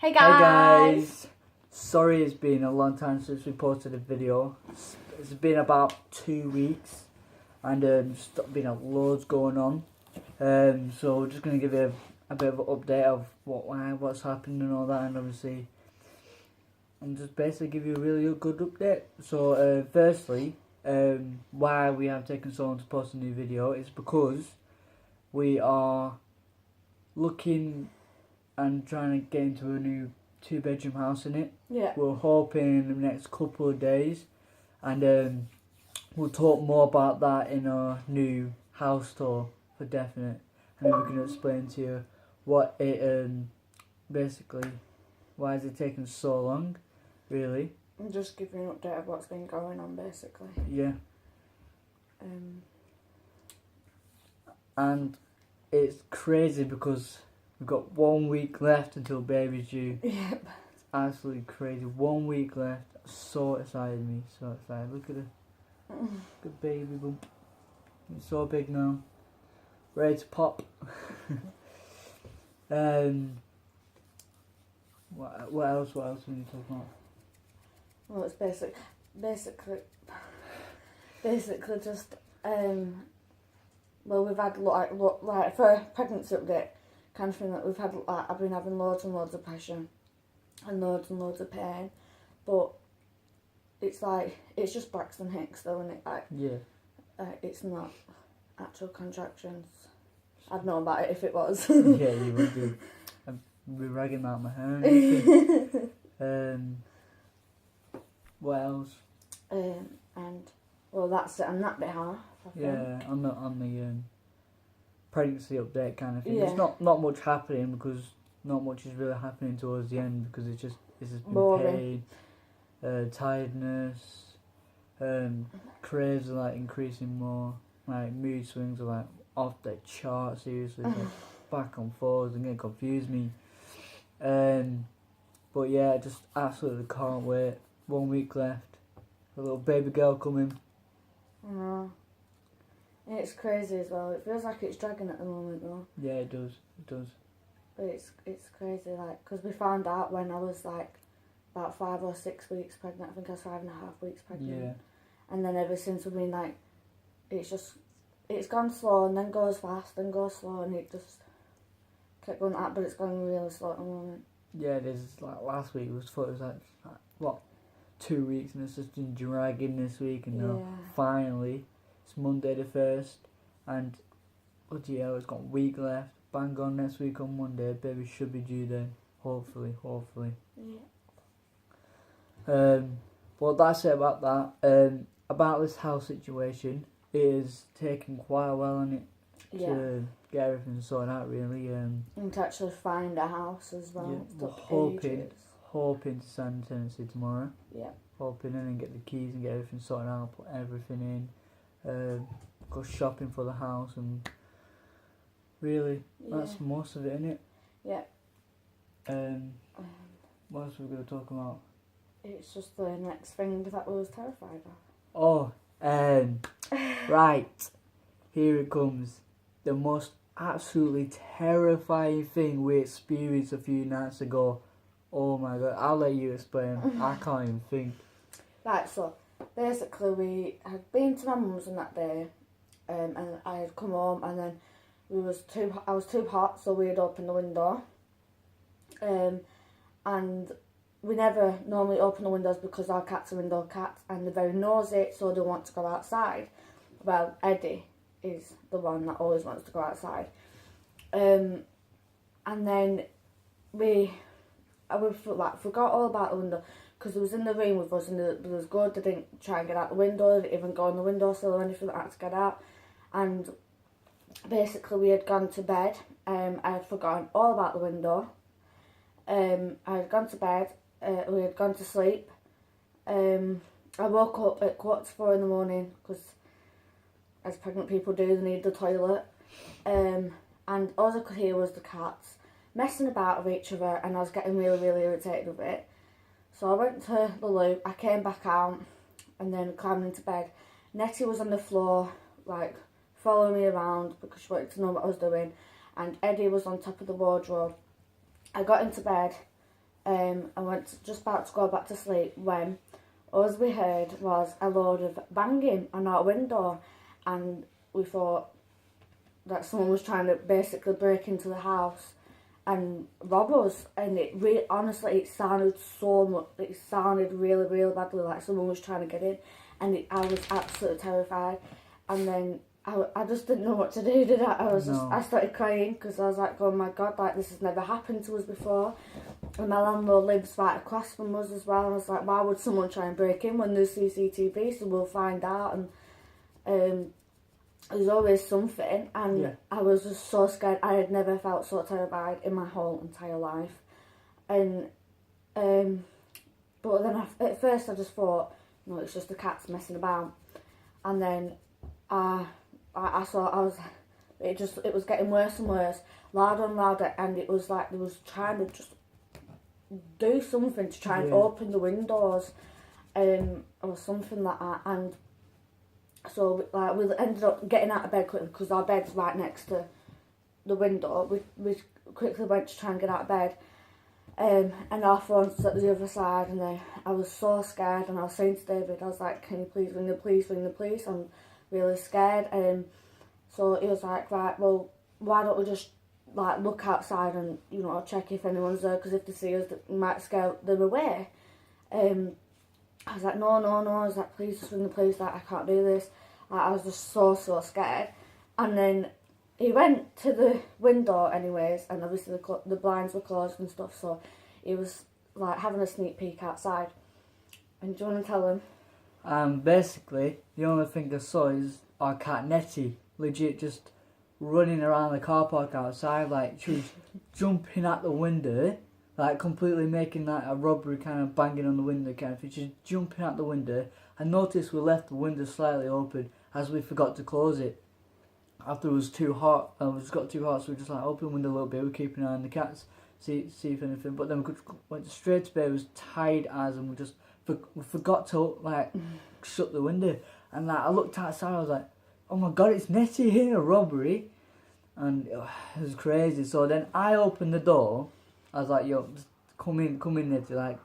Hey Hey guys! guys! Sorry it's been a long time since we posted a video. It's been about 2 weeks and just been loads going on. So we're just going to give you a bit of an update of what's happened and all that, and obviously and just basically give you a really good update. So firstly, why we have taken so long to post a new video is because we are looking and trying to get into a new 2-bedroom house in it. Yeah. We're hoping in the next couple of days, and we'll talk more about that in our new house tour for definite, and then we can explain to you what it basically why is it taking so long, really. And just give you an update of what's been going on, basically. Yeah. And it's crazy because we've got 1 week left until baby's due. Yep. It's absolutely crazy. 1 week left. So excited me. So excited. Look at her. Good baby bump. It's so big now. Ready to pop. What else we need to talk about? Well, it's basically just well, we've had like for a pregnancy update kind of thing that we've had. Like, I've been having loads and loads of pressure and loads of pain, but it's just Braxton Hicks though, isn't it? Like, Yeah. it's not actual contractions. I'd know about it if it was. Yeah, you would do. I'd be ragging out my hair. What else? And well, that's it. And that bit half. I think. Yeah, on the pregnancy update kind of thing. Yeah. There's not much happening because not much is really happening towards the end because it's just been Boring. pain, tiredness, craves are like increasing more, like mood swings are like off the chart, seriously, like back and forth and getting confused me. But yeah, just absolutely can't wait. 1 week left. A little baby girl coming. And it's crazy as well. It feels like it's dragging at the moment though. Yeah, it does. It does. But it's crazy, like, because we found out when I was like about 5 or 6 weeks pregnant. I think I was 5.5 weeks pregnant. Yeah. And then ever since we've been like, it's gone slow and then goes fast and goes slow, and it just kept going up, but it's going really slow at the moment. Yeah, it is. Like last week it was like what, 2 weeks, and it's just been dragging this week, and now finally it's Monday the 1st, and bloody hell, it's got a week left. Bang on next week on Monday, baby should be due then. Hopefully. Yeah. Well, that's it about that. About this house situation, it is taking quite a while on it to get everything sorted out, really. And to actually find a house as well. Yeah, we're hoping to sign tenancy tomorrow. Yeah. Hoping, and then get the keys and get everything sorted out, put everything in, go shopping for the house, and really, that's most of it, innit? Yeah. What else are we going to talk about? It's just the next thing that we was terrified of. Oh, right, here it comes. The most absolutely terrifying thing we experienced a few nights ago. Oh my god, I'll let you explain. I can't even think. Right, so basically we had been to my mum's on that day, and I had come home, and then I was too hot, so we had opened the window. And we never normally open the windows because our cats are indoor cats and they're very nosy, so they want to go outside. Well, Eddie is the one that always wants to go outside. And then we forgot all about the window because it was in the room with us, and it was good. They didn't try and get out the window, they didn't even go on the windowsill or anything like that to get out. And basically we had gone to bed. I had forgotten all about the window. I had gone to bed. We had gone to sleep. I woke up at 3:45 in the morning because, as pregnant people do, they need the toilet. And all I could hear was the cats messing about with each other, and I was getting really, really irritated with it. So I went to the loo, I came back out, and then climbed into bed. Nettie was on the floor, like, following me around because she wanted to know what I was doing, and Eddie was on top of the wardrobe. I got into bed, and just about to go back to sleep when all we heard was a load of banging on our window, and we thought that someone was trying to basically break into the house and rob us. And honestly, it sounded really, really badly, like someone was trying to get in, and I was absolutely terrified. And then I just didn't know what to do, did I? I started crying because I was like, oh my God, like this has never happened to us before. And my landlord lives right across from us as well. And I was like, why would someone try and break in when there's CCTV? So we'll find out. And there's always something. And I was just so scared. I had never felt so terrified in my whole entire life. And but then at first I just thought, no, it's just the cats messing about. And then it was getting worse and worse, louder and louder, and it was like they was trying to just do something to try and open the windows, or something like that. And so like we ended up getting out of bed quickly because our bed's right next to the window. We quickly went to try and get out of bed, and our phone's at the other side, and then I was so scared, and I was saying to David, I was like, can you please ring the police, I'm really scared. So he was like, right, well, why don't we just like look outside and, you know, check if anyone's there, because if they see us, it might scare them away. I was like, no. I was like, please just ring the police, like I can't do this. Like, I was just so scared. And then he went to the window anyways, and obviously the blinds were closed and stuff, so he was like having a sneak peek outside. And do you want to tell him? Basically, the only thing I saw is our cat Nettie, legit just running around the car park outside, like she was jumping at the window, like completely making like a robbery kind of banging on the window kind of thing. She's jumping at the window. I noticed we left the window slightly open as we forgot to close it. After it was too hot, it just got too hot, so we just like opened the window a little bit, we're keeping an eye on the cats, see if anything, but then we went straight to bed. It was tired as, and we forgot to like shut the window, and like I looked outside, I was like, oh my God, it's Nettie here, a robbery. And it was crazy. So then I opened the door. I was like, yo, just come in, Nettie, like,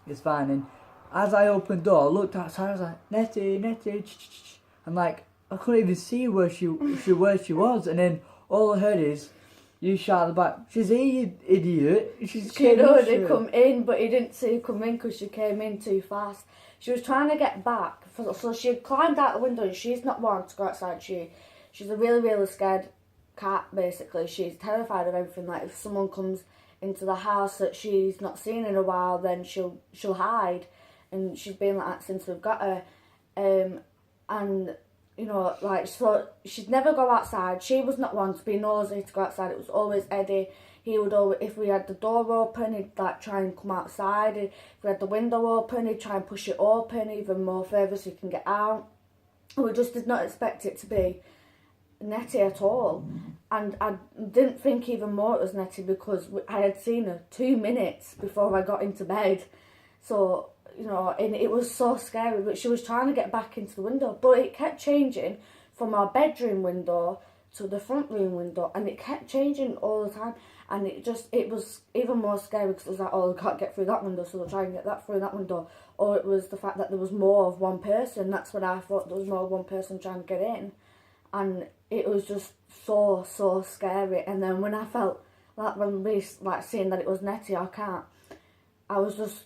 it's fine. And as I opened the door, I looked outside, I was like, Nettie, and like, I couldn't even see where she was. And then all I heard is, you shout at the back, she's here, you idiot. She'd already come in, but he didn't see her come in because she came in too fast. She was trying to get back, so she had climbed out the window, and she's not one to go outside. She's a really, really scared cat, basically. She's terrified of everything. Like, if someone comes into the house that she's not seen in a while, then she'll hide, and she's been like that since we've got her. And you know, like, so she'd never go outside. She was not one to be nosy to go outside. It was always Eddie. He would always, if we had the door open, he'd like try and come outside. If we had the window open, he'd try and push it open even more further so he can get out. And we just did not expect it to be Nettie at all. And I didn't think even more it was Nettie because I had seen her 2 minutes before I got into bed. So, you know, and it was so scary. But she was trying to get back into the window, but it kept changing from our bedroom window to the front room window, and it kept changing all the time. And it was even more scary because it was like, oh, I can't get through that window, so they'll try and get that through that window. Or it was the fact that there was more of one person. That's what I thought, there was more of one person trying to get in. And it was just so scary. And then when I felt like, when we like seeing that it was Nettie, our cat, I was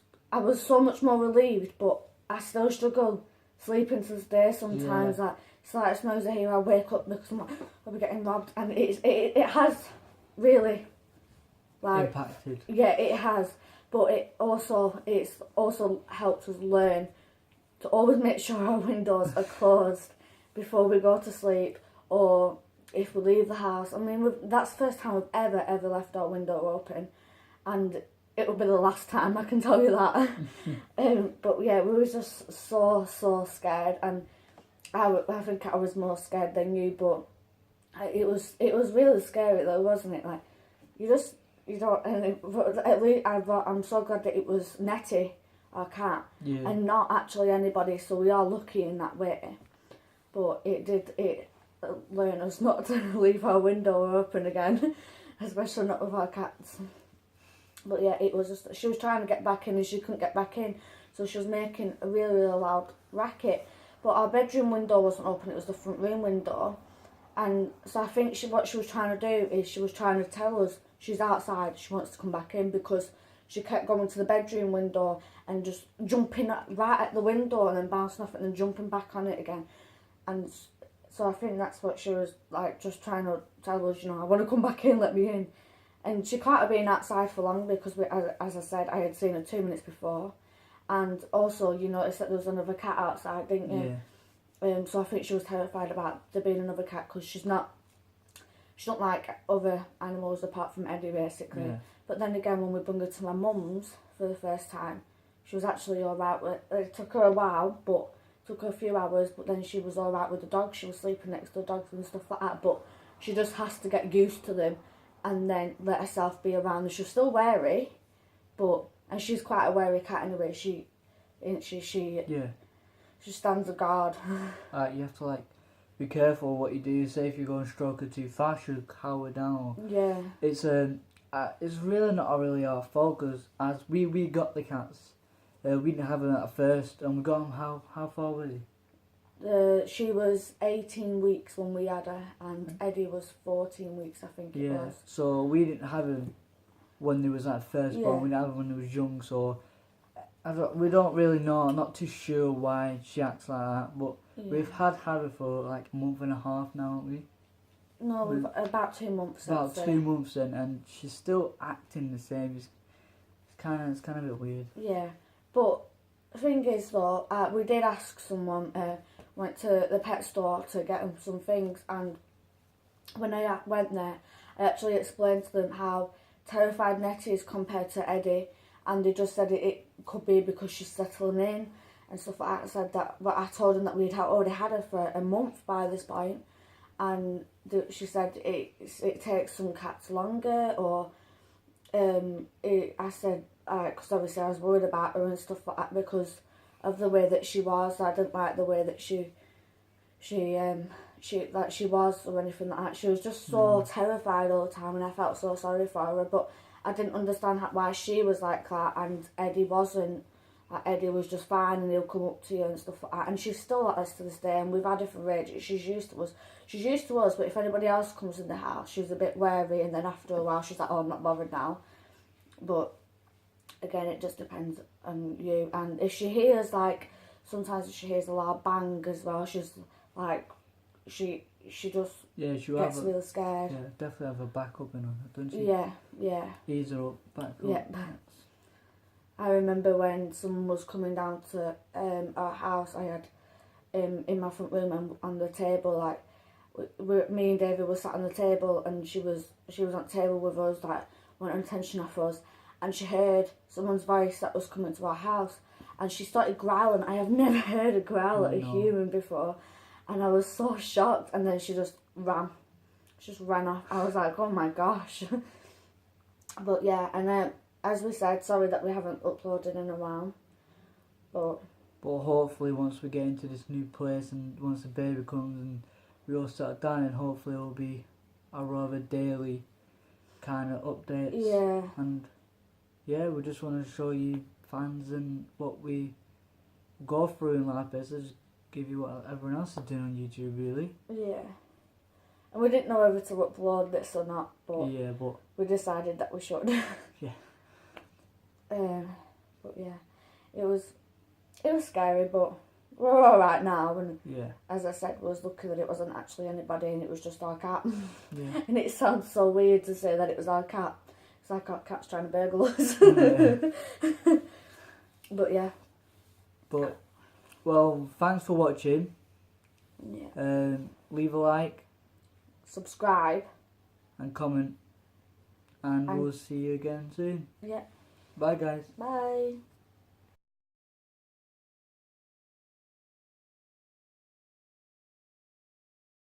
so much more relieved, but I still struggle sleeping to this day sometimes. Like, it's like as soon as I hear, I wake up because I'm like, I'll be getting robbed. And it has really, like, impacted. Yeah, it has. But it's also helped us learn to always make sure our windows are closed before we go to sleep, or if we leave the house. I mean, that's the first time we've ever left our window open, and it will be the last time, I can tell you that. But yeah, we were just so scared, and I think I was more scared than you, but it was really scary though, wasn't it? Like, you don't, and at least I'm so glad that it was Nettie, our cat, and not actually anybody, so we are lucky in that way. But it learned us not to leave our window open again, especially not with our cats. But yeah, it was just, she was trying to get back in and she couldn't get back in. So she was making a really, really loud racket. But our bedroom window wasn't open, it was the front room window. And so I think what she was trying to do is she was trying to tell us she's outside, she wants to come back in, because she kept going to the bedroom window and just jumping right at the window and then bouncing off it and then jumping back on it again. And so I think that's what she was like, just trying to tell us, you know, I want to come back in, let me in. And she can't have been outside for long because, as I said, I had seen her 2 minutes before. And also, you noticed that there was another cat outside, didn't you? Yeah. So I think she was terrified about there being another cat because she don't like other animals apart from Eddie, basically. Yeah. But then again, when we brought her to my mum's for the first time, she was actually all right with it. It took her a while, but took her a few hours, but then she was all right with the dogs. She was sleeping next to the dogs and stuff like that, but she just has to get used to them and then let herself be around them. She's still wary, and she's quite a wary cat anyway. She stands a guard. You have to like be careful what you do. Say if you go and stroke her too fast, she'll cower down. Yeah. It's really not really our fault, because as we got the cats, we didn't have them at first, and we got them. How far was he? She was 18 weeks when we had her, and Eddie was 14 weeks, I think it was. So we didn't have him when they was at first born. We didn't have him when he was young. So we don't really know. I'm not too sure why she acts like that. But we've had her for like a month and a half now, haven't we? No, we've about 2 months. About 2 months in, and she's still acting the same. It's kind of a bit weird. Yeah, but the thing is though, we did ask someone. Went to the pet store to get them some things, and when I went there, I actually explained to them how terrified Nettie is compared to Eddie, and they just said it could be because she's settling in and stuff like that. I said that, but I told them that we'd already had her for a month by this point, and she said it takes some cats longer, or I said, because obviously I was worried about her and stuff like that because of the way that she was. I didn't like the way that she was or anything like that. She was just so terrified all the time, and I felt so sorry for her. But I didn't understand why she was like that and Eddie wasn't. Like, Eddie was just fine and he'll come up to you and stuff like that. And she's still like this to this day, and we've had her for ages. She's used to us. She's used to us, but if anybody else comes in the house, she's a bit wary, and then after a while she's like, oh, I'm not bothered now. But again, it just depends on you. And if she hears, like, sometimes if she hears a loud bang as well, she's like, she just gets real scared. Yeah, definitely have a backup in her, don't she? Yeah. Ease her up, back up. Yeah. I remember when someone was coming down to our house, I had in my front room and on the table, like, me and David were sat on the table, and she was on the table with us, like, wanting attention off us. And she heard someone's voice that was coming to our house, and she started growling. I have never heard a growl at a human before, and I was so shocked. And then she just ran off. I was like, oh my gosh. But yeah, and as we said, sorry that we haven't uploaded in a while, but hopefully once we get into this new place and once the baby comes and we all settle down, and hopefully it'll be a rather daily kind of updates. Yeah. And yeah, we just want to show you fans and what we go through in life, basically. Just give you what everyone else is doing on YouTube, really. Yeah. And we didn't know whether to upload this or not, but we decided that we should. Yeah. But yeah, it was scary, but we're all right now. And as I said, we was lucky that it wasn't actually anybody, and it was just our cat. Yeah. And it sounds so weird to say that it was our cat. It's like our cat's trying to burgle us. Yeah. But yeah. But well, thanks for watching. Yeah. Leave a like, subscribe, and comment, and we'll see you again soon. Yeah. Bye, guys. Bye.